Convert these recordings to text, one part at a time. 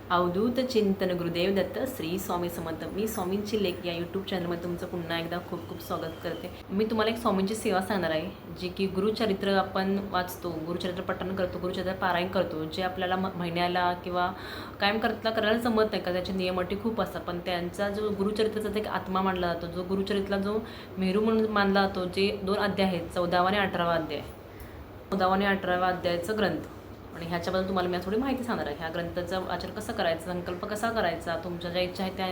अवधूत चिंतन गुरुदेव दत्त श्री स्वामी समर्थ। मी स्वामींची लेख या यूट्यूब चॅनलमध्ये तुमचं पुन्हा एकदा खूप खूप स्वागत करते। मी तुम्हाला एक स्वामींची सेवा सांगणार आहे, जी की गुरुचरित्र आपण वाचतो, गुरुचरित्र पठण करतो, गुरुचरित्र पारायण करतो, जे आपल्याला महिन्याला किंवा कायम करायला जमत नाही का, त्याचे नियम अटी खूप असतात। पण त्यांचा जो गुरुचरित्राचा एक आत्मा मानला जातो, जो गुरुचरित्राला जो मेरू म्हणून मानला जातो, जे 2 अध्याय आहेत, 14वा आणि 18वा अध्याय, 14वा आणि 18वा अध्यायाचा ग्रंथ। आणि ह्याच्याबद्दल तुम्हाला मी थोडी माहिती सांगणार आहे। ह्या ग्रंथाचा आचरण कसं करायचं, संकल्प कसा करायचा, तुमच्या ज्या इच्छा आहेत त्या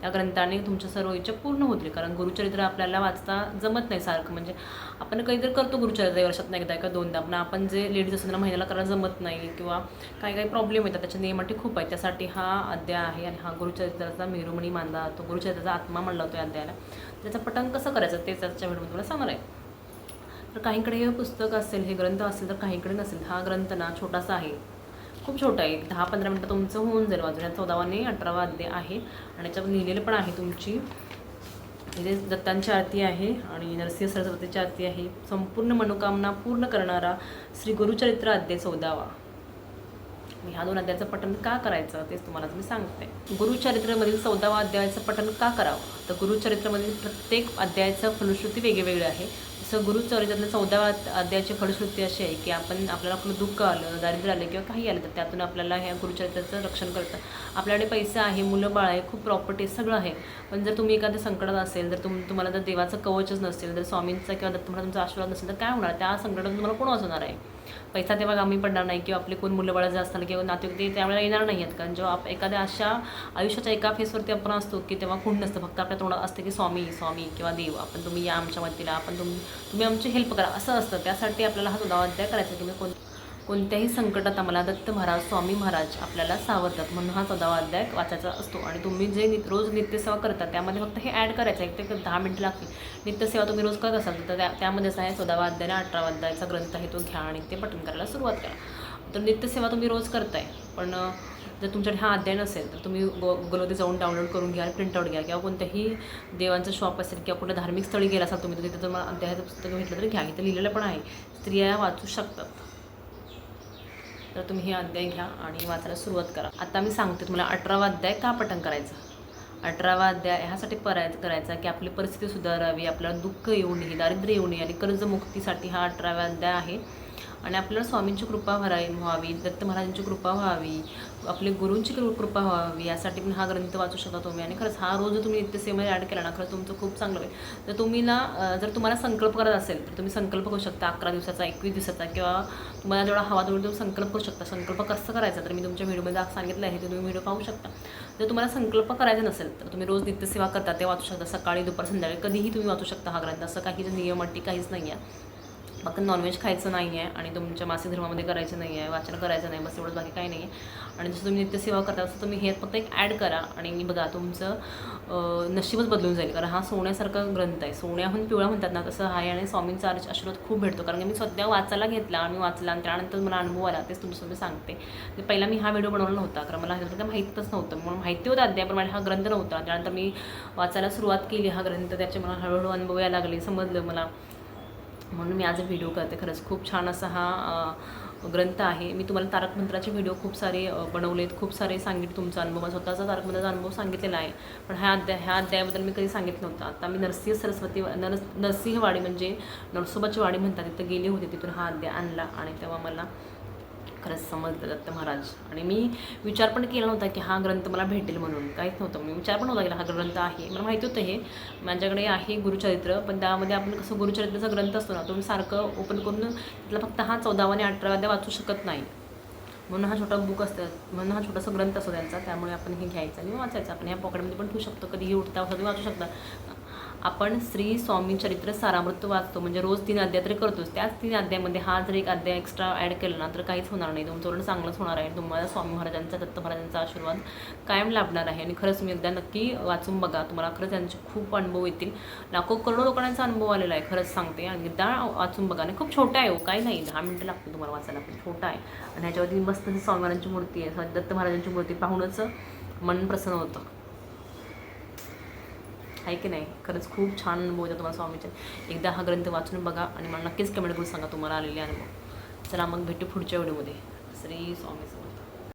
या ग्रंथाने तुमच्या सर्व इच्छा पूर्ण होतील। कारण गुरुचरित्र आपल्याला वाचता जमत नाही सारखं, म्हणजे आपण काहीतरी करतो गुरुचरित्र वर्षातून एकदा का दोनदा, पण आपण जे लेडीज असतो ना महिन्याला करायला जमत नाही किंवा काही प्रॉब्लेम येतात, त्याच्या नियमाटी खूप आहेत। त्यासाठी हा अध्याय आहे आणि हा गुरुचरित्राचा मेरुमणी मानला जातो, गुरुचरित्राचा आत्मा मानला जातो या अध्यायाला। त्याचं पठण कसं करायचं ते त्याच्या व्हिडिओ तुम्हाला सांगणार आहे। तर काहींकडे हे पुस्तक असेल, हे ग्रंथ असेल, तर काहींकडे नसेल। हा ग्रंथ ना छोटासा आहे, खूप छोटा आहे, 10-15 मिनटं तुमचं होऊन जाईल वाचून। 14वा आणि 18वा अध्याय आहे आणि याच्यावर लिहिलेलं पण आहे तुमची म्हणजे दत्तांची आरती आहे आणि नरसिंह सरस्वतीची आरती आहे। संपूर्ण मनोकामना पूर्ण करणारा श्री गुरुचरित्र अध्याय 14वा। ह्या 2 अध्यायाचं पठण का करायचं तेच तुम्हाला मी सांगते। गुरुचरित्रामधील 14वा अध्यायाचं पठण का करावं, तर गुरुचरित्रामधील प्रत्येक अध्यायाचं फलश्रुती वेगवेगळी आहे। जसं गुरुचरित्रातल्या 14व्या अध्यायाची फलश्रुती अशी आहे की आपल्याला आपलं दुःख आलं, दारिद्र्य आलं किंवा काही आलं, तर त्यातून आपल्याला ह्या गुरुचरित्राचं रक्षण करतं। आपल्याकडे पैसा आहे, मुलं बाळ आहे, खूप प्रॉपर्टी सगळं आहे, पण जर तुम्ही एखाद्या संकटात असेल, जर तुम्हाला जर देवाचं कवचच नसेल, जर स्वामींचा किंवा दत्त महाराजांचा आशीर्वाद नसेल, तर काय होणार, त्या संकटातून तुम्हाला कोण वाचवणार आहे। पैसा तेव्हा कामी पडणार नाही किंवा आपले कोण मुलं बाळ जास्त आलं किंवा नातेवाईक ते त्यावेळेला येणार नाही आहेत। कारण जेव्हा एखाद्या अशा आयुष्याच्या एका फेसवरती आपण असतो की तेव्हा कोण नसतं, फक्त आपल्या तोंडात असतं की स्वामी स्वामी किंवा देव, आपण तुम्ही या आमच्या मदतीला, आपण तुम्ही आमची हेल्प करा, असं असतं। त्यासाठी आपल्याला हा 14वा अध्याय करायचा की मी कोणत्याही संकटात आम्हाला दत्त महाराज, स्वामी महाराज आपल्याला सावरतात, म्हणून हा 14वा अध्याय वाचायचा असतो। आणि तुम्ही जे रोज नित्यसेवा करता त्यामध्ये फक्त हे ॲड करायचं, एक ते 10 मिनिटं लागतील। नित्यसेवा तुम्ही रोज करत असाल तर त्यामध्येच आहे 14वा अध्याय आणि 18वा अध्यायाचा ग्रंथ आहे, तो घ्या आणि ते पठण करायला सुरुवात करा। तर नित्यसेवा तुम्ही रोज करताय, पण जर तुमच्याकडे हा अध्याय नसेल तर तुम्ही गुगलमध्ये जाऊन डाउनलोड करून घ्या, प्रिंटआउट घ्या, किंवा कोणत्याही देवांचं शॉप असेल किंवा कुठं धार्मिक स्थळी गेला असाल तुम्ही, तर तिथं तुम्हाला अध्यायाचं पुस्तक भेटलं तरी घ्या, इथं लिहिलेलं पण आहे, स्त्रिया वाचू शकतात। तर तुम्ही हे अध्याय घ्या आणि वाचायला सुरुवात करा। आता मी सांगते तुम्हाला 18वा अध्याय का पठण करायचं। 18वा अध्याय ह्यासाठी करायचा की आपली परिस्थिती सुधारावी, आपल्याला दुःख येऊ नये, दारिद्र्य येऊ नये आणि कर्जमुक्तीसाठी हा 18वा अध्याय आहे। आणि आपल्याला स्वामींची कृपा व्हावी, दत्त महाराजांची कृपा व्हावी, आपले गुरूंची कृपा व्हावी, यासाठी पण हा ग्रंथ वाचू शकता तुम्ही। आणि खरंच हा रोज तुम्ही नित्यसेवेमध्ये ॲड केला ना, खरंच तुमचं खूप चांगलं होईल। तर तुम्ही ना जर तुम्हाला संकल्प करत असेल तर तुम्ही संकल्प करू शकता, 11 दिवसाचा, 21 दिवसाचा, किंवा तुम्हाला जेवढा हवा तेवढा तुम्ही संकल्प करू शकता। संकल्प कसं करायचा तर मी तुमच्या व्हिडिओमध्ये सांगितलं आहे, ते तुम्ही व्हिडिओ पाहू शकता। जर तुम्हाला संकल्प करायचा नसेल तर तुम्ही रोज नित्यसेवा करता ते वाचू शकता, सकाळी, दुपार, संध्याकाळी, कधीही तुम्ही वाचू शकता हा ग्रंथ। असं काही नियम अटी काहीच नाही आहे, फक्त नॉनव्हेज खायचं नाही आहे आणि तुमच्या मासिक धर्मामध्ये करायचं नाही आहे, वाचन करायचं नाही, बस एवढंच, बाकी काही नाही आहे। आणि जसं तुम्ही नित्यसेवा करता तसं तुम्ही हे फक्त एक ॲड करा आणि बघा तुमचं नशीबच बदलून जाईल। कारण हा सोन्यासारखा ग्रंथ आहे, सोन्याहून पिवळा म्हणतात ना, तसं आहे। आणि स्वामींचा आशीर्वाद खूप भेटतो, कारण की मी सध्या वाचायला घेतला आणि वाचला आणि त्यानंतर मला अनुभव आला, तेच तुमच्यासोबत सांगते। ते पहिला मी हा व्हिडिओ बनवला नव्हता, कारण मला ह्याच्याबद्दल माहीतच नव्हतं, मला माहिती होतं अध्याय, पण मला हा ग्रंथ नव्हता। त्यानंतर मी वाचायला सुरुवात केली हा ग्रंथ, त्याचे मला हळूहळू अनुभव यायला लागले, समजलं मला, म्हणून मी आज व्हिडिओ करते। खरंच खूप छान असा हा ग्रंथ आहे। मी तुम्हाला तारक मंत्राचे व्हिडिओ खूप सारे बनवलेत, खूप सारे सांगितले तुमचा अनुभव, स्वतःचा तारक मंत्राचा अनुभव सांगितलेला आहे, पण ह्या अध्यायाबद्दल मी कधी सांगितलं नव्हतं। आता मी नरसिंहवाडी म्हणजे नरसोबाची वाडी म्हणतात, तिथं गेले होते, तिथून हा अध्याय आणला आणि तेव्हा मला खरंच समजलं दत्त महाराज। आणि मी विचार पण केला नव्हता की हा ग्रंथ मला भेटेल म्हणून, काहीच नव्हतं, मी विचार पण नव्हता केला हा ग्रंथ आहे, मला माहिती होतं हे माझ्याकडे आहे गुरुचरित्र, पण त्यामध्ये आपण कसं गुरुचरित्राचा ग्रंथ असतो ना, तुम्ही सारखं ओपन करून त्याला फक्त हा 14वा आणि 18वा अध्याय वाचू शकत नाही, म्हणून हा छोटा बुक असतं, म्हणून हा छोटासा ग्रंथ असतो त्यांचा, त्यामुळे आपण हे घ्यायचं आणि वाचायचं। आपण ह्या पॉकेटमध्ये पण ठेवू शकतो, कधीही उठता तुम्ही वाचू शकता। आपण श्री स्वामी चरित्र सारामृत वाचतो, म्हणजे रोज 3 अध्याय तरी करतोच, त्याच 3 अध्यायामध्ये हा जर एक अध्याय एक्स्ट्रा ॲड केला ना, तर काहीच होणार नाही, तुमचं उलट चांगलंच होणार आहे। तुम्हाला स्वामी महाराजांचा, दत्त महाराजांचा आशीर्वाद कायम लाभणार आहे। आणि खरंच तुम्ही एकदा नक्की वाचून बघा, तुम्हाला खरंच त्यांचे खूप अनुभव येतील, लाखो करोडो लोकांचा अनुभव आलेला आहे, खरंच सांगते। आणि एकदा वाचून बघा, आणि खूप छोटा आहे हो, काही नाही, 10 मिनिटं लागतील तुम्हाला वाचायला, पण छोटा आहे। आणि ह्याच्यावरती मस्त स्वामी महाराजांची मूर्ती आहे, दत्त महाराजांची मूर्ती पाहूनच मन प्रसन्न होतं, आहे की नाही। खरंच खूप छान अनुभव होता तुम्हाला स्वामीचे। एकदा हा ग्रंथ वाचून बघा आणि मला नक्कीच कमेंट करून सांगा तुम्हाला आलेले अनुभव। चला मग भेटू पुढच्या व्हिडिओमध्ये। श्री स्वामी।